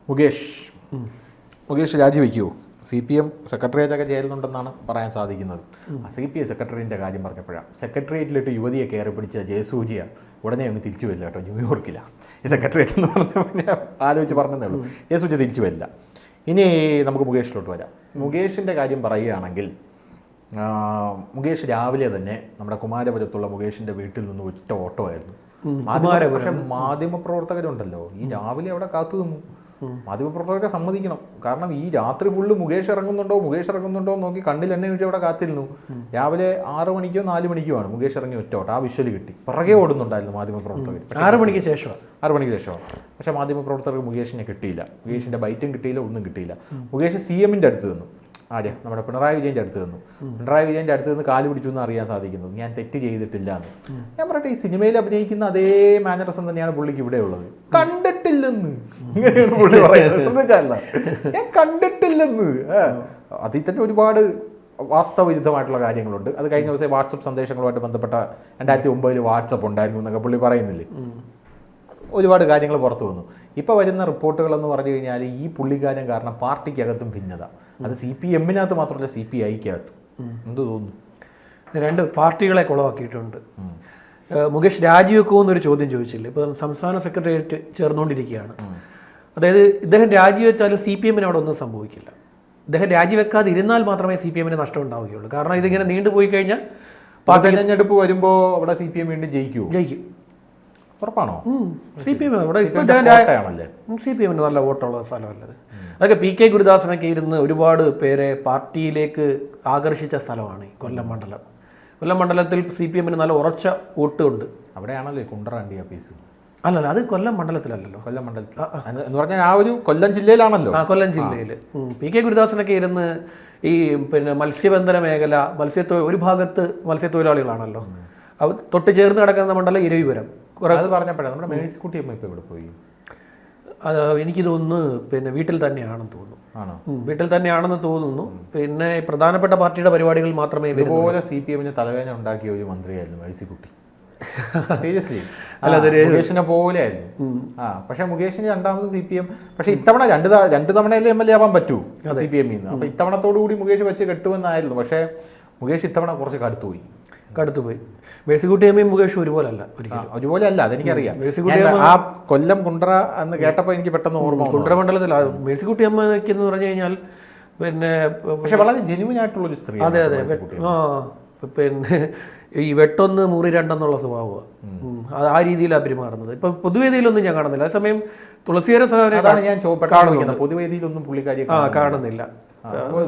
Mukesh രാജിവെക്കുമോ? CPM സെക്രട്ടേറിയറ്റൊക്കെ ചേരുന്നുണ്ടെന്നാണ് പറയാൻ സാധിക്കുന്നത്. CPM സെക്രട്ടേറിയറ്റിൻ്റെ കാര്യം പറഞ്ഞപ്പോഴാണ്, സെക്രട്ടേറിയറ്റിലിട്ട് യുവതിയെ കയറി പിടിച്ച ജയസൂര്യ ഉടനെ അങ്ങ് തിരിച്ചു വരില്ല കേട്ടോ. ന്യൂയോർക്കിലാണ് ഈ സെക്രട്ടേറിയറ്റ് എന്ന് പറഞ്ഞാൽ ആലോചിച്ച് പറഞ്ഞതേ ഉള്ളൂ. ജയസൂര്യ തിരിച്ചു വരില്ല. ഇനി നമുക്ക് മുകേഷിലോട്ട് വരാം. മുകേഷിൻ്റെ കാര്യം പറയുകയാണെങ്കിൽ, മുകേഷ് രാവിലെ തന്നെ നമ്മുടെ കുമാരപുരത്തുള്ള മുകേഷിൻ്റെ വീട്ടിൽ നിന്ന് ഒറ്റ ഓട്ടമായിരുന്നു. പക്ഷെ മാധ്യമപ്രവർത്തകരുണ്ടല്ലോ, ഈ രാവിലെ അവിടെ കാത്തു നിന്നു. മാധ്യമപ്രവർത്തകരൊക്കെ സമ്മതിക്കണം. കാരണം ഈ രാത്രി ഫുള്ള് മുകേഷ് ഇറങ്ങുന്നുണ്ടോ നോക്കി കണ്ണിൽ എണ്ണ ഒഴിച്ച് അവിടെ കാത്തിരുന്നു. രാവിലെ 6 മണിക്കോ 4 മണിക്കോ ആണ് മുകേഷ് ഇറങ്ങി ഒറ്റോട്ട്. ആ വിഷ്വൽ കിട്ടി. പിറകെ ഓടുന്നുണ്ടായിരുന്നു മാധ്യമപ്രവർത്തകർ. 6 മണിക്ക് ശേഷമാണ്. പക്ഷേ മാധ്യമപ്രവർത്തകർക്ക് മുകേഷിനെ കിട്ടിയില്ല. മുകേഷിൻ്റെ ബൈറ്റും കിട്ടിയില്ല, ഒന്നും കിട്ടിയില്ല. മുകേഷ് CM-ന്റെ അടുത്ത് നിന്നു. ആദ്യം നമ്മുടെ പിണറായി വിജയൻ്റെ അടുത്ത് നിന്നു. പിണറായി വിജയൻ്റെ അടുത്ത് നിന്ന് കാല് പിടിച്ചു എന്ന് അറിയാൻ സാധിക്കുന്നത്. ഞാൻ തെറ്റ് ചെയ്തിട്ടില്ല എന്ന്. ഞാൻ പറയട്ടെ, ഈ സിനിമയിൽ അഭിനയിക്കുന്ന അതേ മാനറിസം തന്നെയാണ് പുള്ളിക്ക് ഇവിടെ ഉള്ളത്. കണ്ടിട്ടില്ലെന്ന് ഇങ്ങനെയാണ് പുള്ളി പറയുന്നത്. ശ്രദ്ധിച്ചല്ല, ഞാൻ കണ്ടിട്ടില്ലെന്ന്. അതിൽ തന്നെ ഒരുപാട് വാസ്തവവിരുദ്ധമായിട്ടുള്ള കാര്യങ്ങളുണ്ട്. അത് കഴിഞ്ഞ ദിവസം വാട്സപ്പ് സന്ദേശങ്ങളുമായിട്ട് ബന്ധപ്പെട്ട 2009 വാട്സപ്പ് ഉണ്ടായിരുന്നു എന്നൊക്കെ പുള്ളി പറയുന്നില്ലേ. ഒരുപാട് കാര്യങ്ങൾ പുറത്തു വന്നു. ഇപ്പോൾ വരുന്ന റിപ്പോർട്ടുകളെന്ന് പറഞ്ഞു കഴിഞ്ഞാൽ ഈ പുള്ളിക്കാരൻ കാരണം പാർട്ടിക്കകത്തും ഭിന്നത. അത് CPM-നകത്ത് മാത്രമല്ല, CPI-ക്കകത്ത്. എന്ത് തോന്നുന്നു? 2 പാർട്ടികളെ കുളമാക്കിയിട്ടുണ്ട്. മുകേഷ് രാജിവെക്കുമെന്നൊരു ചോദ്യം ചോദിച്ചില്ല. ഇപ്പം സംസ്ഥാന സെക്രട്ടേറിയറ്റ് ചേർന്നുകൊണ്ടിരിക്കുകയാണ്. അതായത് ഇദ്ദേഹം രാജിവെച്ചാലും CPM-ന് അവിടെ ഒന്നും സംഭവിക്കില്ല. ഇദ്ദേഹം രാജിവെക്കാതെ ഇരുന്നാൽ മാത്രമേ CPM-ന് നഷ്ടം ഉണ്ടാവുകയുള്ളൂ. കാരണം ഇതിങ്ങനെ നീണ്ടുപോയി കഴിഞ്ഞാൽ പാർട്ടി തെരഞ്ഞെടുപ്പ് വരുമ്പോൾ അവിടെ CPM വീണ്ടും ജയിക്കും. ഉറപ്പാണോ? CPM ഇവിടെ ഇപ്പം CPM-ന് നല്ല വോട്ടുള്ള സ്ഥലമല്ലത്. അതൊക്കെ PK ഗുരുദാസനൊക്കെ ഇരുന്ന് ഒരുപാട് പേരെ പാർട്ടിയിലേക്ക് ആകർഷിച്ച സ്ഥലമാണ് ഈ കൊല്ലം മണ്ഡലം. കൊല്ലം മണ്ഡലത്തിൽ CPM-ന് നല്ല ഉറച്ച വോട്ടുണ്ട്. അവിടെയാണല്ലോ കുണ്ടറാണ്ടി ഓഫീസ്. അല്ലല്ല, അത് കൊല്ലം മണ്ഡലത്തിലല്ലോ. കൊല്ലം മണ്ഡലത്തിൽ എന്ന് പറഞ്ഞാൽ ആ ഒരു കൊല്ലം ജില്ലയിലാണല്ലോ. കൊല്ലം ജില്ലയിൽ PK ഗുരുദാസനൊക്കെ ഇരുന്ന് ഈ മത്സ്യബന്ധന മേഖല, ഒരു ഭാഗത്ത് മത്സ്യത്തൊഴിലാളികളാണല്ലോ. തൊട്ട് ചേർന്ന് കിടക്കുന്ന മണ്ഡലം ഇരവിപുരം. പറഞ്ഞപ്പോഴേ നമ്മുടെ മേഴ്സിക്കുട്ടിയമ്മ ഇപ്പോൾ ഇവിടെ പോയി. എനിക്ക് തോന്നുന്നു വീട്ടിൽ തന്നെയാണെന്ന് തോന്നുന്നു. വീട്ടിൽ തന്നെയാണെന്ന് തോന്നുന്നു. പിന്നെ പ്രധാനപ്പെട്ട പാർട്ടിയുടെ പരിപാടികൾ മാത്രമേ ഇതുപോലെ CPM-ന് തലവേദന ഉണ്ടാക്കിയ ഒരു മന്ത്രിയായിരുന്നു മേഴ്സിക്കുട്ടി. സീരിയസ്ലി മുകേഷിനെ പോലെ ആയിരുന്നു. പക്ഷെ മുകേഷിന് രണ്ടാമത് CPM. പക്ഷെ ഇത്തവണ രണ്ട് തവണയല്ലേ MLA ആവാൻ പറ്റൂ CPM-ന്ന്. അപ്പൊ ഇത്തവണത്തോടു കൂടി മുകേഷ് വെച്ച് കെട്ടുമെന്നായിരുന്നു. പക്ഷെ മുകേഷ് ഇത്തവണ കുറച്ച് കടുത്തുപോയി. മേഴ്സിക്കുട്ടിയമ്മയും മുകേഷ് ഒരുപോലെ അല്ല, അതെനിക്കറിയാം. ആ കൊല്ലം കുണ്ട്ര എന്ന് കേട്ടപ്പോൾ എനിക്ക് പെട്ടെന്ന് ഓർമ്മ. കുണ്ട്ര മണ്ഡലത്തിൽ മേഴ്സിക്കുട്ടിയമ്മയ്ക്ക് എന്ന് പറഞ്ഞു കഴിഞ്ഞാൽ പക്ഷെ വളരെ ജെന്യുവൻ ആയിട്ടുള്ള ഒരു സ്ത്രീ. അതെ. ഈ വെട്ടൊന്ന് മുറി രണ്ടെന്നുള്ള സ്വഭാവമാണ്. ആ രീതിയിലാണ് പെരുമാറുന്നത്. ഇപ്പൊ പൊതുവേദിയിലൊന്നും ഞാൻ കാണുന്നില്ല. അതേസമയം തുളസിയര സഹോദരൻ ഞാൻ പൊതുവേദിയിലൊന്നും പുള്ളിക്കാരി കാണുന്നില്ല.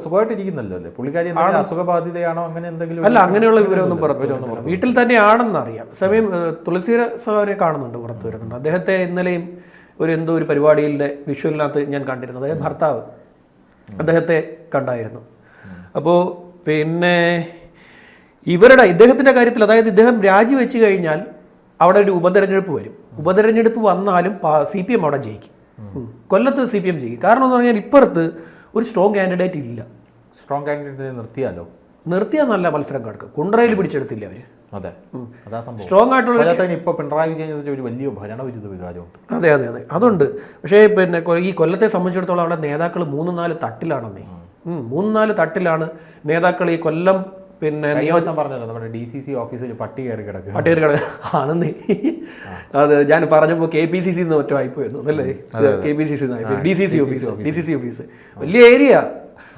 സുഖമായിട്ടിരിക്കുന്നല്ലോ അല്ലേ പുള്ളിക്കാരി? അസുഖബാധിതയാണോ അങ്ങനെ എന്തെങ്കിലും? അല്ല, അങ്ങനെയുള്ള വിവരമൊന്നും പുറത്തു വരുന്നില്ല. വീട്ടിൽ തന്നെയാണെന്ന് അറിയാം. സമയം തുളസിയര സഹോദരനെ കാണുന്നുണ്ട്, പുറത്തു വരുന്നുണ്ട്. അദ്ദേഹത്തെ ഇന്നലെയും എന്തോ ഒരു പരിപാടിയിലെ വിഷ്വലിനകത്ത് ഞാൻ കണ്ടിരുന്നു. അതായത് ഭർത്താവ് അദ്ദേഹത്തെ കണ്ടായിരുന്നു. അപ്പോൾ പിന്നെ ഇദ്ദേഹത്തിൻ്റെ കാര്യത്തിൽ, അതായത് ഇദ്ദേഹം രാജിവെച്ച് കഴിഞ്ഞാൽ അവിടെ ഒരു ഉപതെരഞ്ഞെടുപ്പ് വരും. ഉപതെരഞ്ഞെടുപ്പ് വന്നാലും CPM അവിടെ ജയിക്കും. കൊല്ലത്ത് CPM ജയിക്കും. കാരണം എന്ന് പറഞ്ഞാൽ ഇപ്പുറത്ത് ഒരു സ്ട്രോങ് കാൻഡിഡേറ്റ് ഇല്ല. സ്ട്രോങ് കാൻഡിഡേറ്റ് നിർത്തിയാൽ നല്ല മത്സരം കിടക്കും. കുണ്ട്രയിൽ പിടിച്ചെടുത്തില്ല അവര്. അതെ, സ്ട്രോങ് ആയിട്ടുള്ള ഇപ്പൊ പിണറായി വിജയൻ ഒരു വലിയ ഭരണവിരുദ്ധ വികാരമുണ്ട്. അതെ, അതുണ്ട്. പക്ഷേ ഈ കൊല്ലത്തെ സംബന്ധിച്ചിടത്തോളം അവിടെ നേതാക്കൾ 3-4 തട്ടിലാണെന്നേ. 3-4 തട്ടിലാണ് നേതാക്കൾ. ഈ കൊല്ലം നിയോജനം പറഞ്ഞല്ലോ, നമ്മുടെ DCC ഓഫീസിൽ പട്ടി കയറി കിടക്കുക ആണെന്നേ. അത് ഞാൻ പറഞ്ഞപ്പോൾ KPCC മറ്റോ ആയിപ്പോയിരുന്നു അല്ലേ? KPCC DCC ഓഫീസ് വലിയ ഏരിയ.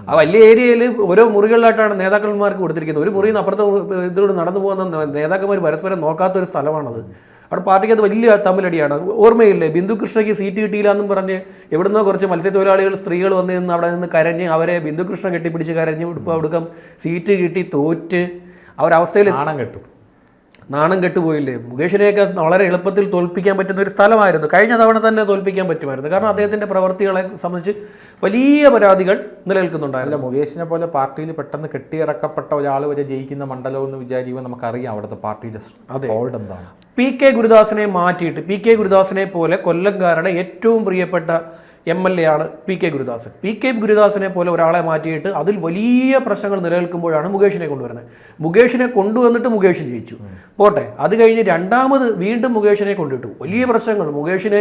ആ വലിയ ഏരിയയിൽ ഓരോ മുറികളിലായിട്ടാണ് നേതാക്കന്മാർക്ക് കൊടുത്തിരിക്കുന്നത്. ഒരു മുറിയിൽ നിന്ന് അപ്പുറത്തെ ഇതിലൂടെ നടന്നു പോകുന്ന നേതാക്കന്മാർ പരസ്പരം നോക്കാത്തൊരു സ്ഥലമാണത്. അവിടെ പാർട്ടിക്ക് അത് വലിയ തമ്മിലടിയാണ്. ഓർമ്മയില്ലേ, ബിന്ദു കൃഷ്ണയ്ക്ക് സീറ്റ് കിട്ടിയില്ല എന്നും പറഞ്ഞ് എവിടുന്നോ കുറച്ച് മത്സ്യത്തൊഴിലാളികൾ സ്ത്രീകൾ വന്ന് നിന്ന് അവിടെ നിന്ന് കരഞ്ഞ് അവരെ ബിന്ദു കൃഷ്ണ കെട്ടിപ്പിടിച്ച് കരഞ്ഞ് ഉടുക്കം സീറ്റ് കിട്ടി തോറ്റ് അവരവസ്ഥയിൽ നാണം കെട്ടുപോയില്ലേ. മുകേഷിനെയൊക്കെ വളരെ എളുപ്പത്തിൽ തോൽപ്പിക്കാൻ പറ്റുന്ന ഒരു സ്ഥലമായിരുന്നു. കഴിഞ്ഞ തവണ തന്നെ തോൽപ്പിക്കാൻ പറ്റുമായിരുന്നു. കാരണം അദ്ദേഹത്തിൻ്റെ പ്രവൃത്തികളെ സംബന്ധിച്ച് വലിയ പരാതികൾ നിലനിൽക്കുന്നുണ്ടായിരുന്നു. മുകേഷിനെ പോലെ പാർട്ടിയിൽ പെട്ടെന്ന് കെട്ടിയിറക്കപ്പെട്ട ഒരാൾ വരെ ജയിക്കുന്ന മണ്ഡലം എന്ന് വിചാരിക്കുമ്പോൾ നമുക്കറിയാം അവിടുത്തെ പാർട്ടിയുടെ എന്താണ്. PK ഗുരുദാസനെ മാറ്റിയിട്ട് PK ഗുരുദാസനെ പോലെ കൊല്ലംകാരുടെ ഏറ്റവും പ്രിയപ്പെട്ട MLA ആണ് PK ഗുരുദാസൻ. PK ഗുരുദാസനെ പോലെ ഒരാളെ മാറ്റിയിട്ട് അതിൽ വലിയ പ്രശ്നങ്ങൾ നിലനിൽക്കുമ്പോഴാണ് മുകേഷിനെ കൊണ്ടുവരുന്നത്. മുകേഷിനെ കൊണ്ടുവന്നിട്ട് മുകേഷ് ജയിച്ചു പോട്ടെ, അത് കഴിഞ്ഞ് രണ്ടാമത് വീണ്ടും മുകേഷിനെ കൊണ്ടിട്ടു. വലിയ പ്രശ്നങ്ങൾ. മുകേഷിനെ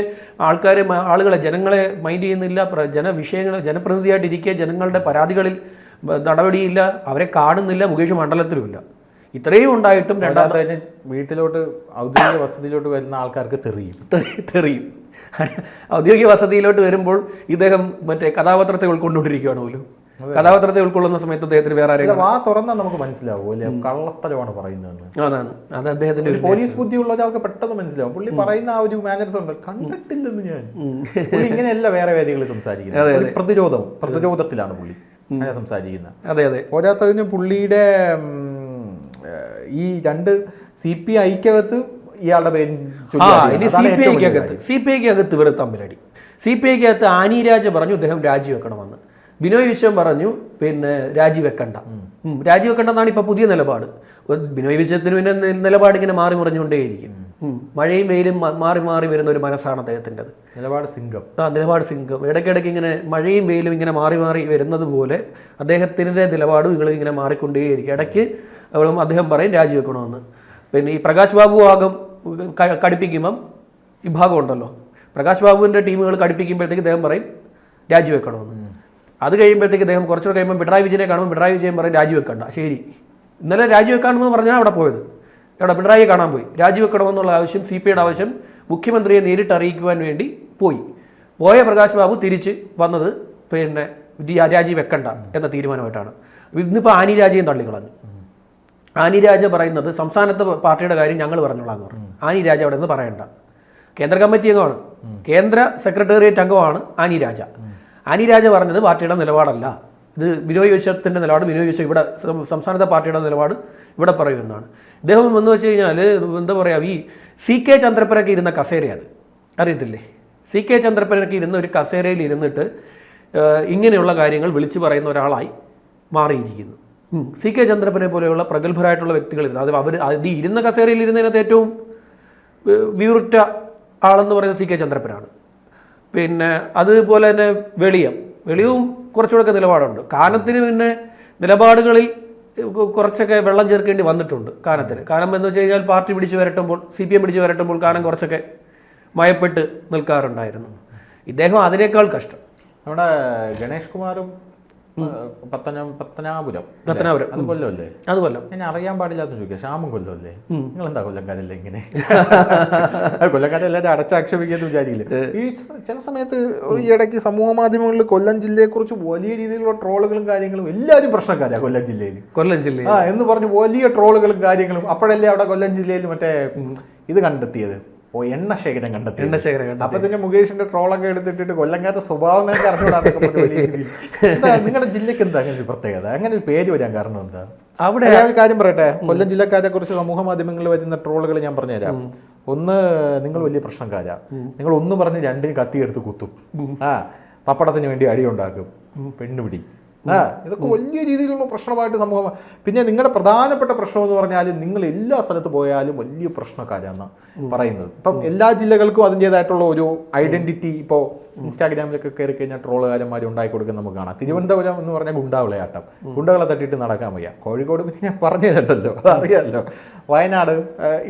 ആളുകളെ ജനങ്ങളെ മൈൻഡ് ചെയ്യുന്നില്ല, ജനവിഷയങ്ങൾ ജനപ്രതിനിധിയായിട്ട് ഇരിക്കുക, ജനങ്ങളുടെ പരാതികളിൽ നടപടിയില്ല, അവരെ കാണുന്നില്ല, മുകേഷ് മണ്ഡലത്തിലുമില്ല. ഇത്രയും ഉണ്ടായിട്ടും വീട്ടിലോട്ട് ഔദ്യോഗിക വസതിയിലോട്ട് വരുന്ന ആൾക്കാർക്ക് തെറിയും. ഔദ്യോഗിക വസതിയിലോട്ട് വരുമ്പോൾ ഇദ്ദേഹം മറ്റേ കഥാപാത്രത്തെ ഉൾക്കൊണ്ടുകൊണ്ടിരിക്കുകയാണ് പോലും. കഥാപാത്രത്തെ ഉൾക്കൊള്ളുന്ന സമയത്ത് അദ്ദേഹത്തിന് വേറെ ആരെങ്കിലും വാ തുറന്നാൽ നമുക്ക് മനസ്സിലാവും അല്ലെ കള്ളത്തരമാണ് പറയുന്നത്. അതാണ് അത് അദ്ദേഹത്തിന്റെ പോലീസ് ബുദ്ധിയുള്ള ഒരാൾക്ക് പെട്ടെന്ന് മനസ്സിലാവും. പുള്ളി പറയുന്ന ആ ഒരു മാനേഴ്സ് ഉണ്ട്, കണ്ടിട്ടില്ലെന്ന് ഞാൻ. പുള്ളി ഇങ്ങനെയല്ല വേറെ വേദികളിൽ സംസാരിക്കുന്നത്. പ്രതിരോധത്തിലാണ് പുള്ളി അങ്ങനെ സംസാരിക്കുന്നത്. അതെ അതെ. പോരാത്തതിന് പുള്ളിയുടെ ഈ രണ്ട് CPIക്കകത്ത് ഇയാളുടെ പേര് CPIക്കകത്ത് ഇവർ തമ്മിലടി. CPIക്കകത്ത് ആനി രാജ പറഞ്ഞു ഇദ്ദേഹം രാജിവെക്കണമെന്ന്. ബിനോയ് വിശ്വം പറഞ്ഞു പിന്നെ രാജിവെക്കണ്ടെന്നാണ് ഇപ്പൊ പുതിയ നിലപാട്. ബിനോയ് വിശ്വത്തിന് പിന്നെ നിലപാട് ഇങ്ങനെ മാറി മറിഞ്ഞുകൊണ്ടേയിരിക്കും. മഴയും വെയിലും മാറി മാറി വരുന്ന ഒരു മനസ്സാണ് അദ്ദേഹത്തിൻ്റെത്. നിലപാട് സിംഗം. ഇടയ്ക്കിടയ്ക്ക് ഇങ്ങനെ മഴയും വെയിലും ഇങ്ങനെ മാറി മാറി വരുന്നത് പോലെ അദ്ദേഹത്തിൻ്റെ നിലപാടും നിങ്ങൾ ഇങ്ങനെ മാറിക്കൊണ്ടേയിരിക്കും. ഇടയ്ക്ക് അദ്ദേഹം പറയും രാജിവെക്കണമെന്ന്. പിന്നെ ഈ പ്രകാശ് ബാബു ഭാഗം കടുപ്പിക്കുമ്പം ഈ ഭാഗം ഉണ്ടല്ലോ, പ്രകാശ് ബാബുവിൻ്റെ ടീമുകൾ കടുപ്പിക്കുമ്പോഴത്തേക്ക് അദ്ദേഹം പറയും രാജിവെക്കണമെന്ന്. അത് കഴിയുമ്പോഴത്തേക്ക് അദ്ദേഹം കുറച്ചുകൂടെ കഴിയുമ്പോൾ പിണറായി വിജയനെ കാണുമ്പോൾ പിണറായി വിജയൻ പറയും രാജിവെക്കണ്ട. ശരി, ഇന്നലെ രാജിവെക്കാണെന്ന് പറഞ്ഞാൽ അവിടെ പോയത് പിണറായിയെ കാണാൻ പോയി. രാജിവെക്കണമെന്നുള്ള ആവശ്യം CPIയുടെ ആവശ്യം മുഖ്യമന്ത്രിയെ നേരിട്ട് അറിയിക്കുവാൻ വേണ്ടി പോയ പ്രകാശ് ബാബു തിരിച്ച് വന്നത് പിന്നെ രാജിവെക്കണ്ട എന്ന തീരുമാനമായിട്ടാണ്. ഇന്നിപ്പോൾ ആനി രാജയും തള്ളിക്കളഞ്ഞു. ആനി രാജ പറയുന്നത് സംസ്ഥാനത്തെ പാർട്ടിയുടെ കാര്യം ഞങ്ങൾ പറഞ്ഞോളാം എന്ന് പറഞ്ഞു. ആനി രാജ അവിടെ നിന്ന് പറയണ്ട. കേന്ദ്ര കമ്മിറ്റി അംഗമാണ്, കേന്ദ്ര സെക്രട്ടേറിയറ്റ് അംഗമാണ് ആനി രാജ. ആനി രാജ പറഞ്ഞത് പാർട്ടിയുടെ നിലപാടല്ല, ഇത് ബിനോയ് വിശ്വത്തിൻ്റെ നിലപാട്. ബിനോയ് വിശ്വം ഇവിടെ സംസ്ഥാനത്തെ പാർട്ടിയുടെ നിലപാട് ഇവിടെ പറയുമെന്നാണ്. ഇദ്ദേഹം എന്ന് വെച്ച് കഴിഞ്ഞാൽ എന്താ പറയുക, ഈ CK ചന്ദ്രപ്പനൊക്കെ ഇരുന്ന കസേര, അത് അറിയത്തില്ലേ? CK ചന്ദ്രപ്പനൊക്കെ ഇരുന്ന ഒരു കസേരയിൽ ഇരുന്നിട്ട് ഇങ്ങനെയുള്ള കാര്യങ്ങൾ വിളിച്ചു പറയുന്ന ഒരാളായി മാറിയിരിക്കുന്നു. CK ചന്ദ്രപ്പനെ പോലെയുള്ള പ്രഗത്ഭരായിട്ടുള്ള വ്യക്തികളിരുന്നു. അത് ഇരുന്ന കസേരയിൽ ഇരുന്നതിനകത്ത് ഏറ്റവും വീറുറ്റ ആളെന്ന് പറയുന്നത് CK ചന്ദ്രപ്പനാണ്. പിന്നെ അതുപോലെ തന്നെ വെളിയവും കുറച്ചുകൂടെയൊക്കെ നിലപാടുണ്ട്. കാനത്തിന് പിന്നെ നിലപാടുകളിൽ കുറച്ചൊക്കെ വെള്ളം ചേർക്കേണ്ടി വന്നിട്ടുണ്ട് കാനത്തിന്. കാരണം എന്ന് വെച്ച് കഴിഞ്ഞാൽ പാർട്ടി പിടിച്ച് വരട്ടുമ്പോൾ CPM പിടിച്ച് വരട്ടുമ്പോൾ കാനം കുറച്ചൊക്കെ മയപ്പെട്ട് നിൽക്കാറുണ്ടായിരുന്നു. ഇദ്ദേഹം അതിനേക്കാൾ കഷ്ടം. നമ്മുടെ ഗണേഷ് കുമാറും പത്തനാപുരം അത് കൊല്ലമല്ലേ? അത് കൊല്ലം. ഞാൻ അറിയാൻ പാടില്ലാത്ത ചോദിക്കാം, ശ്യാമും കൊല്ലമല്ലേ? നിങ്ങൾ എന്താ കൊല്ലംകാരല്ലേ ഇങ്ങനെ? കൊല്ലംകാരെ എല്ലാവരും അടച്ചാക്ഷേപിക്കാന്ന് വിചാരിക്കില്ലേ? ഈ ചില സമയത്ത് ഈ ഇടയ്ക്ക് സമൂഹ മാധ്യമങ്ങളിൽ കൊല്ലം ജില്ലയെ കുറിച്ച് വലിയ രീതിയിലുള്ള ട്രോളുകളും കാര്യങ്ങളും, എല്ലാവരും പ്രശ്നക്കാരാ കൊല്ലം ജില്ലയിൽ എന്ന് പറഞ്ഞ് വലിയ ട്രോളുകളും കാര്യങ്ങളും. അപ്പോഴല്ലേ അവിടെ കൊല്ലം ജില്ലയിൽ മറ്റേ ഇത് കണ്ടെത്തിയത്, എണ്ണശേഖരം കണ്ടെത്തി. അപ്പൊ തന്നെ മുകേഷിന്റെ ട്രോളൊക്കെ എടുത്തിട്ട് കൊല്ലങ്കാത്ത സ്വഭാവം നിങ്ങളുടെ ജില്ലക്ക് എന്താ അങ്ങനെ ഒരു പ്രത്യേകത, അങ്ങനെ ഒരു പേര് വരാൻ കാരണം എന്താ? അവിടെ ഒരു കാര്യം പറയട്ടെ, കൊല്ലം ജില്ലക്കാരെ കുറിച്ച് സമൂഹ മാധ്യമങ്ങളിൽ വരുന്ന ട്രോളുകൾ ഞാൻ പറഞ്ഞുതരാം. ഒന്ന്, നിങ്ങൾ വലിയ പ്രശ്നക്കാരാ, നിങ്ങൾ ഒന്ന് പറഞ്ഞ് രണ്ടിന് കത്തിയെടുത്ത് കുത്തും, പപ്പടത്തിന് വേണ്ടി അടിയുണ്ടാക്കും, പെണ്ണുപിടി, ഇതൊക്കെ വലിയ രീതിയിലുള്ള പ്രശ്നമായിട്ട് സമൂഹം. പിന്നെ നിങ്ങളുടെ പ്രധാനപ്പെട്ട പ്രശ്നം എന്ന് പറഞ്ഞാൽ നിങ്ങൾ എല്ലാ സ്ഥലത്ത് പോയാലും വലിയ പ്രശ്നക്കാരാണ് പറയുന്നത്. ഇപ്പം എല്ലാ ജില്ലകൾക്കും അതിൻ്റെതായിട്ടുള്ള ഒരു ഐഡന്റിറ്റി. ഇപ്പോൾ ഇൻസ്റ്റാഗ്രാമിലൊക്കെ കയറി കഴിഞ്ഞാൽ ട്രോളുകാരന്മാർ ഉണ്ടാക്കി കൊടുക്കുന്ന നമുക്ക് കാണാം. തിരുവനന്തപുരം എന്ന് പറഞ്ഞാൽ ഗുണ്ടാവിളയാട്ടം, ഗുണ്ടകളെ തട്ടിയിട്ട് നടക്കാൻ വയ്യ. കോഴിക്കോട് പിന്നെ ഞാൻ പറഞ്ഞു തരണ്ടല്ലോ, അതറിയാമല്ലോ. വയനാട്,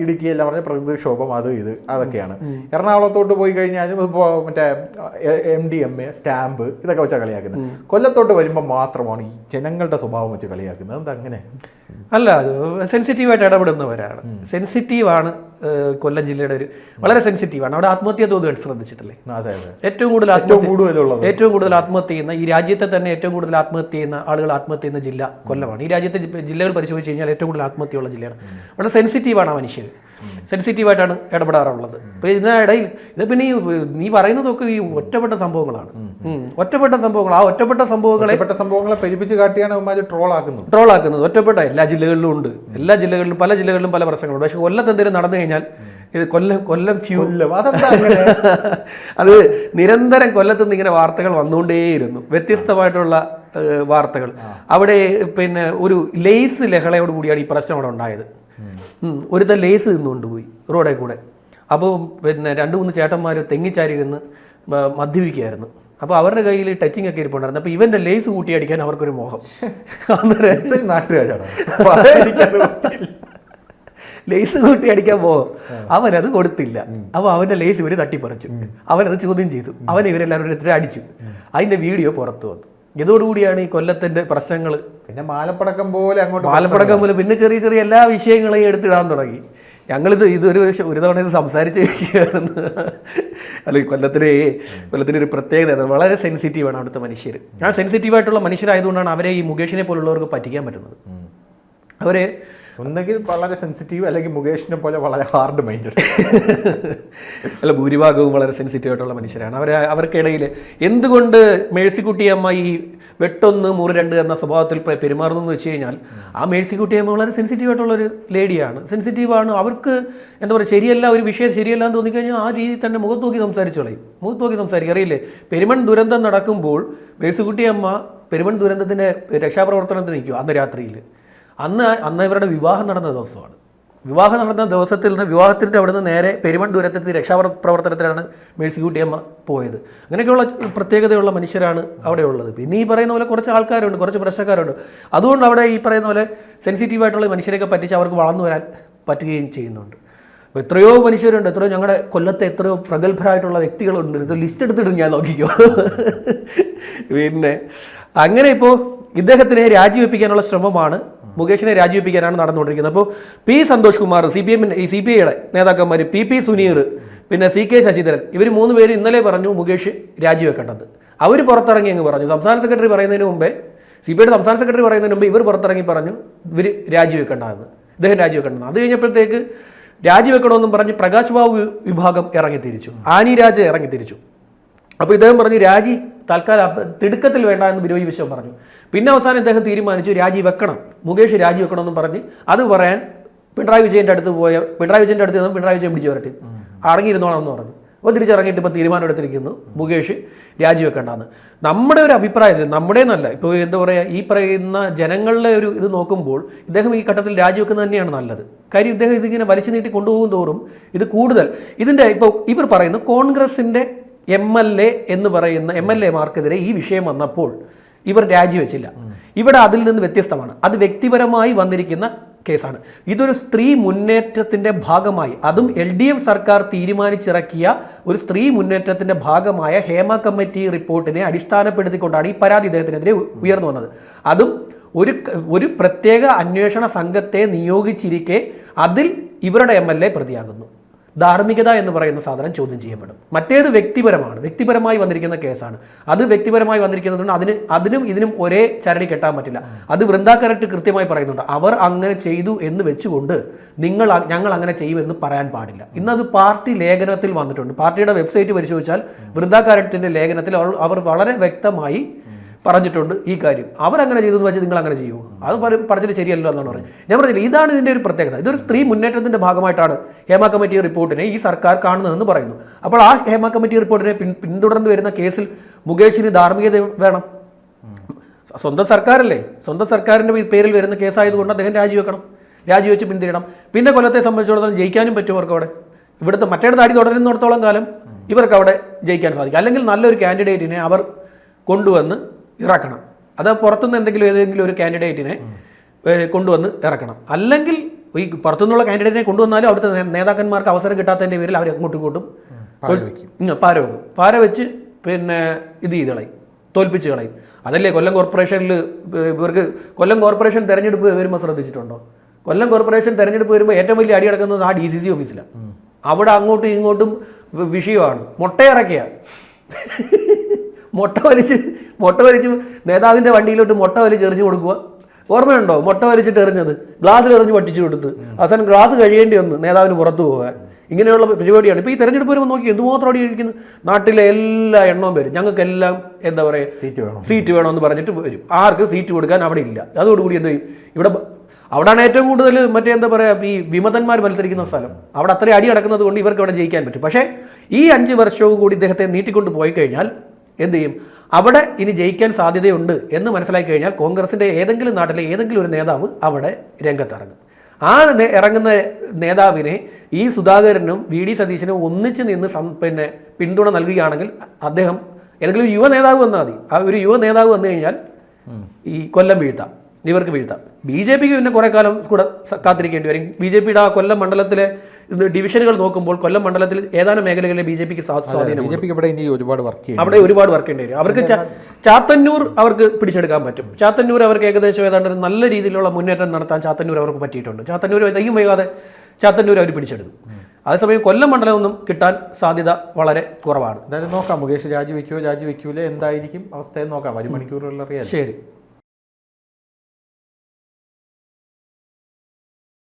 ഇടുക്കി എല്ലാം പറഞ്ഞ പ്രകൃതിക്ഷോഭം, അത് ഇത് അതൊക്കെയാണ്. എറണാകുളത്തോട്ട് പോയി കഴിഞ്ഞാലും ഇപ്പോൾ മറ്റേ MDMA സ്റ്റാമ്പ് ഇതൊക്കെ വെച്ചാൽ കളിയാക്കുന്നത്. കൊല്ലത്തോട്ട് വരുമ്പോൾ മാത്രമാണ് ഈ ജനങ്ങളുടെ സ്വഭാവം വെച്ച് കളിയാക്കുന്നത്. എന്താ അങ്ങനെ? അല്ല, സെൻസിറ്റീവായിട്ട് ഇടപെടുന്നവരാണ്. സെൻസിറ്റീവാണ് കൊല്ലം ജില്ലയുടെ ഒരു വളരെ സെൻസിറ്റീവാണ്. അവിടെ ആത്മഹത്യ തോതുമായിട്ട് ശ്രദ്ധിച്ചിട്ടില്ലേ? ഏറ്റവും കൂടുതൽ ആത്മഹത്യ ചെയ്യുന്ന, ഈ രാജ്യത്തെ തന്നെ ഏറ്റവും കൂടുതൽ ആത്മഹത്യ ചെയ്യുന്ന ആളുകൾ ആത്മഹത്യ ചെയ്യുന്ന ജില്ല കൊല്ലമാണ്. ഈ രാജ്യത്തെ ജില്ലകൾ പരിശോധിച്ച് കഴിഞ്ഞാൽ ഏറ്റവും കൂടുതൽ ആത്മഹത്യയുള്ള ജില്ലയാണ്. വളരെ സെൻസിറ്റീവാണ് ആ മനുഷ്യർ, സെൻസിറ്റീവായിട്ടാണ് ഇടപെടാറുള്ളത്. അപ്പോൾ ഇതിനിടയിൽ ഇത് പിന്നെ നീ പറയുന്നതൊക്കെ ഈ ഒറ്റപ്പെട്ട സംഭവങ്ങളാണ്. ഒറ്റപ്പെട്ട സംഭവങ്ങൾ, ആ ഒറ്റപ്പെട്ട സംഭവങ്ങളെ പെരുപ്പിച്ച് കാട്ടിയാണ് ട്രോളാക്കുന്നത്. ഒറ്റപ്പെട്ട എല്ലാ ജില്ലകളിലും ഉണ്ട്, എല്ലാ ജില്ലകളിലും പല ജില്ലകളിലും പല പ്രശ്നങ്ങളുണ്ട്. പക്ഷെ കൊല്ലത്ത് എന്തെങ്കിലും നടന്നു കഴിഞ്ഞാൽ ഇത് കൊല്ലം ഫ്യൂ, അത് നിരന്തരം കൊല്ലത്തുനിന്ന് ഇങ്ങനെ വാർത്തകൾ വന്നുകൊണ്ടേയിരുന്നു, വ്യത്യസ്തമായിട്ടുള്ള വാർത്തകൾ. അവിടെ പിന്നെ ഒരു ലേസ് ലഹളയോട് കൂടിയാണ് ഈ പ്രശ്നം അവിടെ ഉണ്ടായത്. ഒരുത്തൻ ലേസ് തിന്നുകൊണ്ടുപോയി റോഡേ കൂടെ. അപ്പോൾ പിന്നെ 2-3 ചേട്ടന്മാർ തെങ്ങിച്ചാരി ഇരുന്ന് മദ്യപിക്കുകയായിരുന്നു. അപ്പോൾ അവരുടെ കയ്യിൽ ടച്ചിങ് ഒക്കെ ഇരിപ്പുണ്ടായിരുന്നു. അപ്പോൾ ഇവൻ്റെ ലേസ് കൂട്ടി അടിക്കാൻ അവർക്കൊരു മോഹം. അന്നേരം ലേസ് കൂട്ടി അടിക്കാൻ പോകും. അവനത് കൊടുത്തില്ല. അപ്പോൾ അവൻ്റെ ലേസ് ഇവർ തട്ടിപ്പറിച്ചു. അവനത് ചോദ്യം ചെയ്തു. അവൻ ഇവരെല്ലാവരും എടുത്തിട്ട് അടിച്ചു. അതിൻ്റെ വീഡിയോ പുറത്തു വന്നു. ഇതോടുകൂടിയാണ് ഈ കൊല്ലത്തിന്റെ പ്രശ്നങ്ങൾ പിന്നെ മാലപ്പടക്കം പോലെ പിന്നെ ചെറിയ ചെറിയ എല്ലാ വിഷയങ്ങളെയും എടുത്തിടാൻ തുടങ്ങി. ഇതൊരു തവണ ഇത് സംസാരിച്ച വിഷയമായിരുന്നു. അല്ലെങ്കിൽ കൊല്ലത്തിന് ഒരു പ്രത്യേകത, വളരെ സെൻസിറ്റീവാണ് അവിടുത്തെ മനുഷ്യർ. ആ സെൻസിറ്റീവായിട്ടുള്ള മനുഷ്യരായതുകൊണ്ടാണ് അവരെ ഈ മുകേഷിനെ പോലുള്ളവർക്ക് പറ്റിക്കാൻ പറ്റുന്നത്. അവരെ ഒന്നെങ്കിൽ വളരെ സെൻസിറ്റീവ്, അല്ലെങ്കിൽ മുകേഷിനെ പോലെ വളരെ ഹാർഡ് മൈൻഡഡ്. അല്ല, ഭൂരിഭാഗവും വളരെ സെൻസിറ്റീവ് ആയിട്ടുള്ള മനുഷ്യരാണ്. അവർക്കിടയിൽ എന്തുകൊണ്ട് മേഴ്സിക്കുട്ടിയമ്മ ഈ വെട്ടൊന്ന് മുറി രണ്ട് എന്ന സ്വഭാവത്തിൽ പെരുമാറുന്നു എന്ന് വെച്ച് കഴിഞ്ഞാൽ, ആ മേഴ്സിക്കുട്ടിയമ്മ വളരെ സെൻസിറ്റീവ് ആയിട്ടുള്ളൊരു ലേഡിയാണ്, സെൻസിറ്റീവാണ്. അവർക്ക് എന്താ പറയുക, ശരിയല്ല, ഒരു വിഷയം ശരിയല്ല എന്ന് തോന്നിക്കഴിഞ്ഞാൽ ആ രീതിയിൽ തന്നെ മുഖത്ത് നോക്കി സംസാരിച്ചു കളയും. മുഖത്ത് നോക്കി സംസാരിക്കും. അറിയില്ലേ, പെരുമൺ ദുരന്തം നടക്കുമ്പോൾ മേഴ്സിക്കുട്ടിയമ്മ പെരുമൺ ദുരന്തത്തിൻ്റെ രക്ഷാപ്രവർത്തനത്തിൽ നിൽക്കും അന്ന് രാത്രിയിൽ. അന്ന് ഇവരുടെ വിവാഹം നടന്ന ദിവസമാണ്. വിവാഹം നടന്ന ദിവസത്തിൽ നിന്ന് വിവാഹത്തിൻ്റെ അവിടെ നിന്ന് നേരെ പെരുമൺ ദുരന്തത്തിൽ രക്ഷാപ്രവർത്തനത്തിലാണ് മേഴ്സിക്കുട്ടിയമ്മ പോയത്. അങ്ങനെയൊക്കെയുള്ള പ്രത്യേകതയുള്ള മനുഷ്യരാണ് അവിടെ ഉള്ളത്. പിന്നെ ഈ പറയുന്ന പോലെ കുറച്ച് ആൾക്കാരുണ്ട്, കുറച്ച് പ്രശ്നക്കാരുണ്ട്. അതുകൊണ്ട് അവിടെ ഈ പറയുന്ന പോലെ സെൻസിറ്റീവായിട്ടുള്ള മനുഷ്യരെയൊക്കെ പറ്റിച്ച് അവർക്ക് വളർന്നു വരാൻ പറ്റുകയും ചെയ്യുന്നുണ്ട്. അപ്പോൾ എത്രയോ മനുഷ്യരുണ്ട്, എത്രയോ ഞങ്ങളുടെ കൊല്ലത്തെ എത്രയോ പ്രഗത്ഭരായിട്ടുള്ള വ്യക്തികളുണ്ട്. ഇത് ലിസ്റ്റ് എടുത്തിടും, ഞാൻ നോക്കിക്കോ. പിന്നെ അങ്ങനെ ഇപ്പോൾ ഇദ്ദേഹത്തിനെ രാജിവെപ്പിക്കാനുള്ള ശ്രമമാണ്, മുകേഷിനെ രാജിവെപ്പിക്കാനാണ് നടന്നുകൊണ്ടിരിക്കുന്നത്. അപ്പോൾ പി സന്തോഷ് കുമാർ, CPIയുടെ നേതാക്കന്മാർ, PP സുനീർ, പിന്നെ CK ശശിധരൻ, ഇവർ 3 പേര് ഇന്നലെ പറഞ്ഞു മുകേഷ് രാജിവെക്കേണ്ടത്. അവർ പുറത്തിറങ്ങി അങ്ങ് പറഞ്ഞു. സംസ്ഥാന സെക്രട്ടറി പറയുന്നതിന് മുമ്പേ, CPIയുടെ സംസ്ഥാന സെക്രട്ടറി പറയുന്നതിന് മുമ്പ് ഇവർ പുറത്തിറങ്ങി പറഞ്ഞു ഇവർ രാജിവെക്കേണ്ടതെന്ന്, ഇദ്ദേഹം രാജിവെക്കേണ്ടത്. അത് കഴിഞ്ഞപ്പോഴത്തേക്ക് രാജിവെക്കണമെന്നും പറഞ്ഞ് പ്രകാശ് ബാബു വിഭാഗം ഇറങ്ങിത്തിരിച്ചു, ആനി രാജ ഇറങ്ങിത്തിരിച്ചു. അപ്പോൾ ഇദ്ദേഹം പറഞ്ഞു രാജി തൽക്കാലം തിടുക്കത്തിൽ വേണ്ട എന്ന് ബിനോയ് വിശ്വം പറഞ്ഞു. പിന്നെ അവസാനം ഇദ്ദേഹം തീരുമാനിച്ചു രാജിവെക്കണം, മുകേഷ് രാജിവെക്കണമെന്നും പറഞ്ഞ് അത് പറയാൻ പിണറായി വിജയൻ്റെ അടുത്ത് പിണറായി വിജയൻ പിടിച്ചു വരട്ടെ, അടങ്ങിയിരുന്നോളാം പറഞ്ഞു. അപ്പോൾ തിരിച്ചിറങ്ങിയിട്ട് ഇപ്പോൾ തീരുമാനം എടുത്തിരിക്കുന്നു മുകേഷ് രാജിവെക്കേണ്ടെന്ന്. നമ്മുടെ ഒരു അഭിപ്രായത്തിൽ, നമ്മുടെ നല്ല ഇപ്പോൾ എന്താ പറയുക, ഈ പറയുന്ന ജനങ്ങളുടെ ഒരു ഇത് നോക്കുമ്പോൾ ഇദ്ദേഹം ഈ ഘട്ടത്തിൽ രാജിവെക്കുന്നത് തന്നെയാണ് നല്ലത്. കാര്യം ഇദ്ദേഹം ഇതിങ്ങനെ വലിച്ചു നീട്ടി കൊണ്ടുപോകും തോറും ഇത് കൂടുതൽ ഇതിൻ്റെ ഇപ്പോൾ ഇവർ പറയുന്നു കോൺഗ്രസിൻ്റെ MLA എന്ന് പറയുന്ന MLA-മാർക്കെതിരെ ഈ വിഷയം വന്നപ്പോൾ ഇവർ രാജിവെച്ചില്ല. ഇവിടെ അതിൽ നിന്ന് വ്യത്യസ്തമാണ്. അത് വ്യക്തിപരമായി വന്നിരിക്കുന്ന കേസാണ്. ഇതൊരു സ്ത്രീ മുന്നേറ്റത്തിൻ്റെ ഭാഗമായി, അതും LDF സർക്കാർ തീരുമാനിച്ചിറക്കിയ ഒരു സ്ത്രീ മുന്നേറ്റത്തിൻ്റെ ഭാഗമായ ഹേമ കമ്മിറ്റി റിപ്പോർട്ടിനെ അടിസ്ഥാനപ്പെടുത്തിക്കൊണ്ടാണ് ഈ പരാതി ഇദ്ദേഹത്തിനെതിരെ ഉയർന്നു വന്നത്. അതും ഒരു പ്രത്യേക അന്വേഷണ സംഘത്തെ നിയോഗിച്ചിരിക്കെ അതിൽ ഇവരുടെ MLA പ്രതിയാകുന്നു. ധാർമ്മികത എന്ന് പറയുന്ന സാധനം ചോദ്യം ചെയ്യപ്പെടും. മറ്റേത് വ്യക്തിപരമായി വന്നിരിക്കുന്ന കേസാണ്. അത് വ്യക്തിപരമായി വന്നിരിക്കുന്നതുകൊണ്ട് അതിനും ഇതിനും ഒരേ ചരടി കെട്ടാൻ പറ്റില്ല. അത് വൃന്ദ കരട്ട് കൃത്യമായി പറയുന്നുണ്ട്. അവർ അങ്ങനെ ചെയ്തു എന്ന് വെച്ചുകൊണ്ട് ഞങ്ങൾ അങ്ങനെ ചെയ്യുമെന്ന് പറയാൻ പാടില്ല. ഇന്നത് പാർട്ടി ലേഖനത്തിൽ വന്നിട്ടുണ്ട്. പാർട്ടിയുടെ വെബ്സൈറ്റ് പരിശോധിച്ചാൽ വൃന്ദ കരട്ടിൻ്റെ ലേഖനത്തിൽ അവർ വളരെ വ്യക്തമായി പറഞ്ഞിട്ടുണ്ട് ഈ കാര്യം. അവരങ്ങനെ ചെയ്തെന്ന് വെച്ചാൽ നിങ്ങൾ അങ്ങനെ ചെയ്യുമോ? അത് പറഞ്ഞിട്ട് ശരിയല്ലോ എന്നാണ് പറഞ്ഞത്. ഞാൻ പറഞ്ഞില്ല, ഇതാണ് ഇതിൻ്റെ ഒരു പ്രത്യേകത. ഇതൊരു സ്ത്രീ മുന്നേറ്റത്തിൻ്റെ ഭാഗമായിട്ടാണ് ഹേമ കമ്മിറ്റി റിപ്പോർട്ടിനെ ഈ സർക്കാർ കാണുന്നതെന്ന് പറയുന്നു. അപ്പോൾ ആ ഹേമ കമ്മിറ്റി റിപ്പോർട്ടിനെ പിന്തുടർന്ന് വരുന്ന കേസിൽ മുകേഷിന് ധാർമ്മികത വേണം. സ്വന്തം സർക്കാരല്ലേ, സ്വന്തം സർക്കാരിൻ്റെ പേരിൽ വരുന്ന കേസായതുകൊണ്ട് അദ്ദേഹം രാജിവെച്ച് പിന്തിരിയണം. പിന്നെ കൊല്ലത്തെ സംബന്ധിച്ചിടത്തോളം ജയിക്കാനും പറ്റും അവർക്ക് അവിടെ. ഇവിടുത്തെ മറ്റേടത്ത് അടി തുടരുന്നിടത്തോളം കാലം ഇവർക്ക് അവിടെ ജയിക്കാൻ സാധിക്കും. അല്ലെങ്കിൽ നല്ലൊരു കാൻഡിഡേറ്റിനെ അവർ കൊണ്ടുവന്ന് ഇറക്കണം. അത് പുറത്തുനിന്ന് ഏതെങ്കിലും ഒരു കാൻഡിഡേറ്റിനെ കൊണ്ടുവന്ന് ഇറക്കണം. അല്ലെങ്കിൽ ഈ പുറത്തുനിന്നുള്ള കാൻഡിഡേറ്റിനെ കൊണ്ടുവന്നാലും അവിടുത്തെ നേതാക്കന്മാർക്ക് അവസരം കിട്ടാത്തതിൻ്റെ പേരിൽ അവർ അങ്ങോട്ടും ഇങ്ങോട്ടും പാര വെച്ച് പിന്നെ ഇത് ചെയ്ത് കളയും, തോൽപ്പിച്ച് കളയും. അതല്ലേ കൊല്ലം കോർപ്പറേഷനിൽ ഇവർക്ക് കൊല്ലം കോർപ്പറേഷൻ തെരഞ്ഞെടുപ്പ് വരുമ്പോൾ ശ്രദ്ധിച്ചിട്ടുണ്ടോ? കൊല്ലം കോർപ്പറേഷൻ തെരഞ്ഞെടുപ്പ് വരുമ്പോൾ ഏറ്റവും വലിയ അടി കിടക്കുന്നത് ആ DCC ഓഫീസിലാണ്. അവിടെ അങ്ങോട്ടും ഇങ്ങോട്ടും വിഷയമാണ്. മുട്ട വലിച്ച് നേതാവിൻ്റെ വണ്ടിയിലോട്ട് മുട്ട വലിച്ച് എറിഞ്ഞു കൊടുക്കുക. ഓർമ്മയുണ്ടോ? മുട്ട വലിച്ചിട്ട് എറിഞ്ഞത് ഗ്ലാസ്സിൽ എറിഞ്ഞ് പറ്റിച്ചു കൊടുത്ത് അവസാനം ഗ്ലാസ് കഴിയേണ്ടി വന്ന് നേതാവിന് പുറത്തു പോകാൻ. ഇങ്ങനെയുള്ള പരിപാടിയാണ്. ഇപ്പോൾ ഈ തെരഞ്ഞെടുപ്പ് വരുമ്പോൾ നോക്കി എന്തുമാത്രം അടിയിരിക്കുന്നു. നാട്ടിലെ എല്ലാ എണ്ണവും വരും. ഞങ്ങൾക്കെല്ലാം എന്താ പറയുക സീറ്റ് വേണമെന്ന് പറഞ്ഞിട്ട് വരും. ആർക്ക് സീറ്റ് കൊടുക്കാൻ അവിടെ ഇല്ല. അതോടുകൂടി എന്ത് ചെയ്യും? അവിടെയാണ് ഏറ്റവും കൂടുതൽ മറ്റേ എന്താ പറയുക ഈ വിമതന്മാർ മത്സരിക്കുന്ന സ്ഥലം. അവിടെ അത്രയും അടി നടക്കുന്നത് കൊണ്ട് ഇവർക്ക് അവിടെ ജയിക്കാൻ പറ്റും. പക്ഷേ ഈ 5 വർഷവും കൂടി ഇദ്ദേഹത്തെ നീട്ടിക്കൊണ്ട് പോയി കഴിഞ്ഞാൽ എന്ത് ചെയ്യും? അവിടെ ഇനി ജയിക്കാൻ സാധ്യതയുണ്ട് എന്ന് മനസ്സിലാക്കി കഴിഞ്ഞാൽ കോൺഗ്രസിൻ്റെ ഏതെങ്കിലും നാട്ടിലെ ഏതെങ്കിലും ഒരു നേതാവ് അവിടെ രംഗത്തിറങ്ങും. ആ ഇറങ്ങുന്ന നേതാവിനെ ഈ സുധാകരനും VD സതീശനും ഒന്നിച്ച് നിന്ന് പിന്തുണ നൽകുകയാണെങ്കിൽ അദ്ദേഹം ഏതെങ്കിലും ഒരു യുവ നേതാവ് വന്നാൽ മതി. ആ ഒരു യുവ നേതാവ് വന്നു കഴിഞ്ഞാൽ ഈ കൊല്ലം വീഴ്ത്താം, ഇവർക്ക് വീഴ്ത്താം. BJP പിന്നെ കുറെ കാലം കൂടെ കാത്തിരിക്കേണ്ടി വരും. BJPയുടെ ആ കൊല്ലം മണ്ഡലത്തിലെ ഡിവിഷനുകൾ നോക്കുമ്പോൾ കൊല്ലം മണ്ഡലത്തിൽ ഏതാനും മേഖലകളിലെ BJPക്ക് സ്വാധീനം, അവിടെ ഒരുപാട് വർക്ക് ചെയ്യേണ്ടി വരും. അവർക്ക് ചാത്തന്നൂർ അവർക്ക് പിടിച്ചെടുക്കാൻ പറ്റും. ചാത്തന്നൂർ അവർക്ക് ഏകദേശം ഏതാണ്ട് നല്ല രീതിയിലുള്ള മുന്നേറ്റം നടത്താൻ ചാത്തന്നൂർ അവർക്ക് പറ്റിയിട്ടുണ്ട്. ചാത്തന്നൂർ അധികം വൈകാതെ ചാത്തന്നൂർ അവർ പിടിച്ചെടുക്കും. അതേസമയം കൊല്ലം മണ്ഡലം ഒന്നും കിട്ടാൻ സാധ്യത വളരെ കുറവാണ്. എന്തായാലും നോക്കാം, മുകേഷ് രാജിവെക്കുമോ രാജിവെക്കൂലേ, എന്തായിരിക്കും അവസ്ഥയെന്ന് നോക്കാം. 1 മണിക്കൂറുകളിൽ അറിയാം. ശരി.